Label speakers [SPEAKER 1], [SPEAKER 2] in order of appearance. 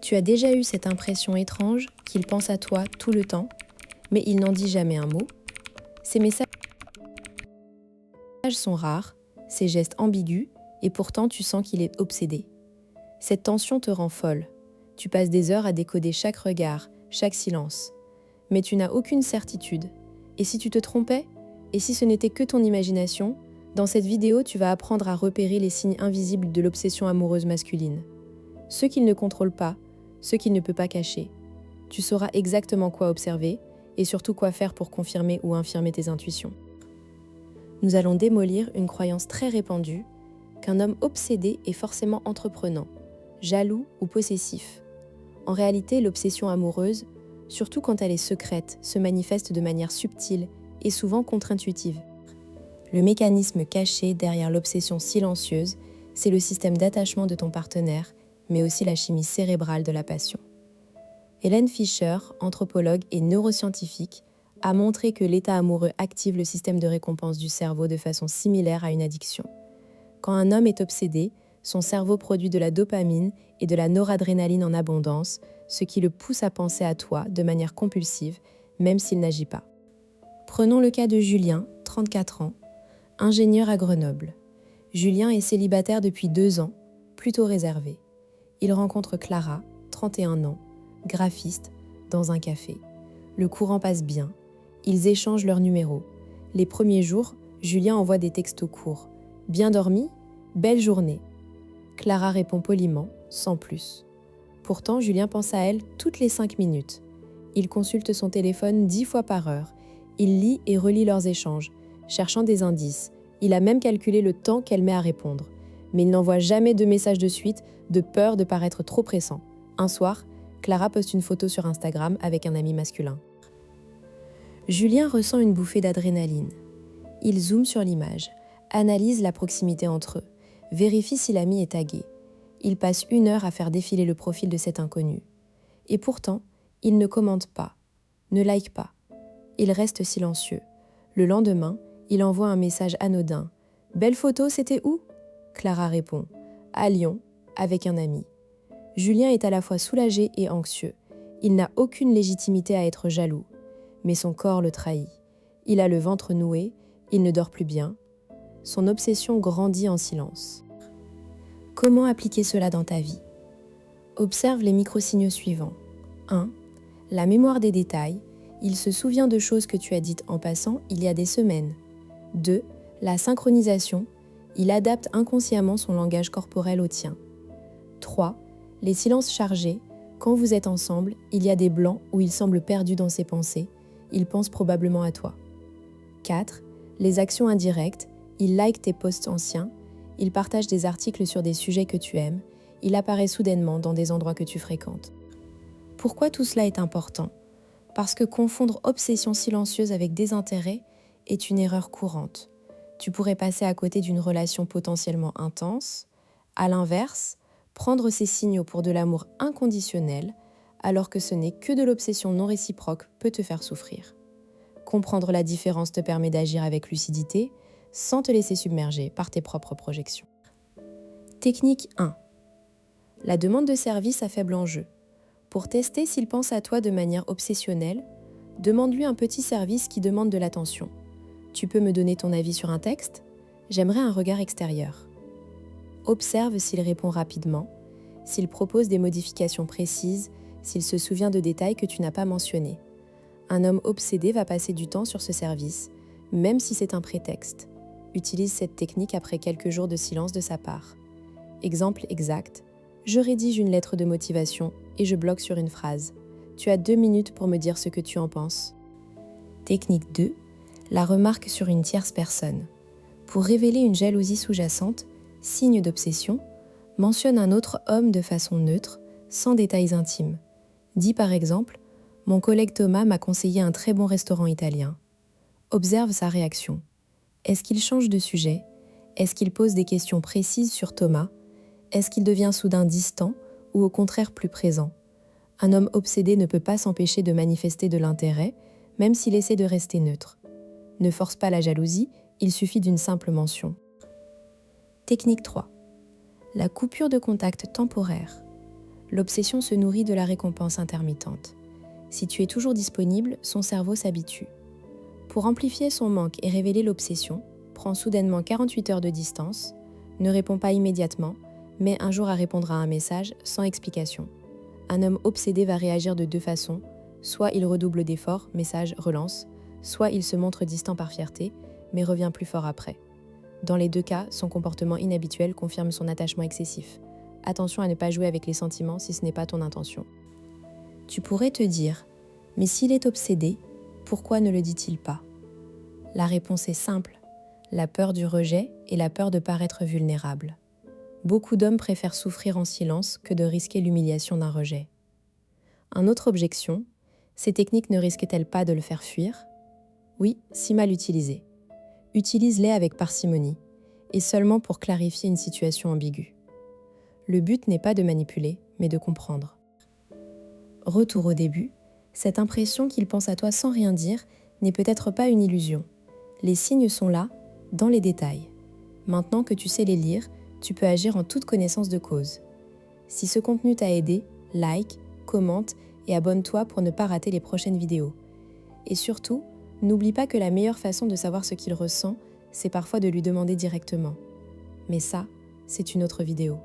[SPEAKER 1] Tu as déjà eu cette impression étrange qu'il pense à toi tout le temps, mais il n'en dit jamais un mot. Ces messages sont rares, ses gestes ambigus, et pourtant tu sens qu'il est obsédé. Cette tension te rend folle. Tu passes des heures à décoder chaque regard, chaque silence. Mais tu n'as aucune certitude. Et si tu te trompais? Et si ce n'était que ton imagination? Dans cette vidéo, tu vas apprendre à repérer les signes invisibles de l'obsession amoureuse masculine. Ceux qu'il ne contrôle pas, ceux qu'il ne peut pas cacher. Tu sauras exactement quoi observer et surtout quoi faire pour confirmer ou infirmer tes intuitions. Nous allons démolir une croyance très répandue qu'un homme obsédé est forcément entreprenant, jaloux ou possessif. En réalité, l'obsession amoureuse, surtout quand elle est secrète, se manifeste de manière subtile et souvent contre-intuitive. Le mécanisme caché derrière l'obsession silencieuse, c'est le système d'attachement de ton partenaire, mais aussi la chimie cérébrale de la passion. Hélène Fischer, anthropologue et neuroscientifique, a montré que l'état amoureux active le système de récompense du cerveau de façon similaire à une addiction. Quand un homme est obsédé, son cerveau produit de la dopamine et de la noradrénaline en abondance, ce qui le pousse à penser à toi de manière compulsive, même s'il n'agit pas. Prenons le cas de Julien, 34 ans, ingénieur à Grenoble. Julien est célibataire depuis 2 ans, plutôt réservé. Il rencontre Clara, 31 ans, graphiste, dans un café. Le courant passe bien. Ils échangent leurs numéros. Les premiers jours, Julien envoie des textos courts. « Bien dormi ? Belle journée !» Clara répond poliment, sans plus. Pourtant, Julien pense à elle toutes les 5 minutes. Il consulte son téléphone 10 fois par heure. Il lit et relit leurs échanges, cherchant des indices. Il a même calculé le temps qu'elle met à répondre. Mais il n'envoie jamais de message de suite, de peur de paraître trop pressant. Un soir, Clara poste une photo sur Instagram avec un ami masculin. Julien ressent une bouffée d'adrénaline. Il zoome sur l'image, analyse la proximité entre eux, vérifie si l'ami est tagué. Il passe 1 heure à faire défiler le profil de cet inconnu. Et pourtant, il ne commente pas, ne like pas. Il reste silencieux. Le lendemain, il envoie un message anodin. « Belle photo, c'était où ?» Clara répond « À Lyon, avec un ami ». Julien est à la fois soulagé et anxieux. Il n'a aucune légitimité à être jaloux. Mais son corps le trahit. Il a le ventre noué, il ne dort plus bien. Son obsession grandit en silence. Comment appliquer cela dans ta vie? Observe les microsignaux suivants. 1. La mémoire des détails. Il se souvient de choses que tu as dites en passant il y a des semaines. 2. La synchronisation. Il adapte inconsciemment son langage corporel au tien. 3. Les silences chargés. Quand vous êtes ensemble, il y a des blancs où il semble perdu dans ses pensées. Il pense probablement à toi. 4. Les actions indirectes. Il like tes posts anciens. Il partage des articles sur des sujets que tu aimes. Il apparaît soudainement dans des endroits que tu fréquentes. Pourquoi tout cela est important? Parce que confondre obsession silencieuse avec désintérêt est une erreur courante. Tu pourrais passer à côté d'une relation potentiellement intense. À l'inverse, prendre ces signaux pour de l'amour inconditionnel, alors que ce n'est que de l'obsession non réciproque, peut te faire souffrir. Comprendre la différence te permet d'agir avec lucidité, sans te laisser submerger par tes propres projections. Technique 1. La demande de service à faible enjeu. Pour tester s'il pense à toi de manière obsessionnelle, demande-lui un petit service qui demande de l'attention. Tu peux me donner ton avis sur un texte? J'aimerais un regard extérieur. Observe s'il répond rapidement, s'il propose des modifications précises, s'il se souvient de détails que tu n'as pas mentionnés. Un homme obsédé va passer du temps sur ce service, même si c'est un prétexte. Utilise cette technique après quelques jours de silence de sa part. Exemple exact, je rédige une lettre de motivation et je bloque sur une phrase. Tu as 2 minutes pour me dire ce que tu en penses. Technique 2, la remarque sur une tierce personne. Pour révéler une jalousie sous-jacente, signe d'obsession, mentionne un autre homme de façon neutre, sans détails intimes. Dis par exemple, mon collègue Thomas m'a conseillé un très bon restaurant italien. Observe sa réaction. Est-ce qu'il change de sujet? Est-ce qu'il pose des questions précises sur Thomas? Est-ce qu'il devient soudain distant ou au contraire plus présent? Un homme obsédé ne peut pas s'empêcher de manifester de l'intérêt, même s'il essaie de rester neutre. Ne force pas la jalousie, il suffit d'une simple mention. Technique 3. La coupure de contact temporaire. L'obsession se nourrit de la récompense intermittente. Si tu es toujours disponible, son cerveau s'habitue. Pour amplifier son manque et révéler l'obsession, prends soudainement 48 heures de distance, ne réponds pas immédiatement, mais un jour à répondre à un message sans explication. Un homme obsédé va réagir de deux façons, soit il redouble d'efforts, message, relance, soit il se montre distant par fierté, mais revient plus fort après. Dans les deux cas, son comportement inhabituel confirme son attachement excessif. Attention à ne pas jouer avec les sentiments si ce n'est pas ton intention. Tu pourrais te dire, mais s'il est obsédé, pourquoi ne le dit-il pas? La réponse est simple, la peur du rejet et la peur de paraître vulnérable. Beaucoup d'hommes préfèrent souffrir en silence que de risquer l'humiliation d'un rejet. Une autre objection, ces techniques ne risquent-elles pas de le faire fuir? Oui, si mal utilisées. Utilise-les avec parcimonie, et seulement pour clarifier une situation ambiguë. Le but n'est pas de manipuler, mais de comprendre. Retour au début, cette impression qu'il pense à toi sans rien dire n'est peut-être pas une illusion. Les signes sont là, dans les détails. Maintenant que tu sais les lire, tu peux agir en toute connaissance de cause. Si ce contenu t'a aidé, like, commente et abonne-toi pour ne pas rater les prochaines vidéos. Et surtout, n'oublie pas que la meilleure façon de savoir ce qu'il ressent, c'est parfois de lui demander directement. Mais ça, c'est une autre vidéo.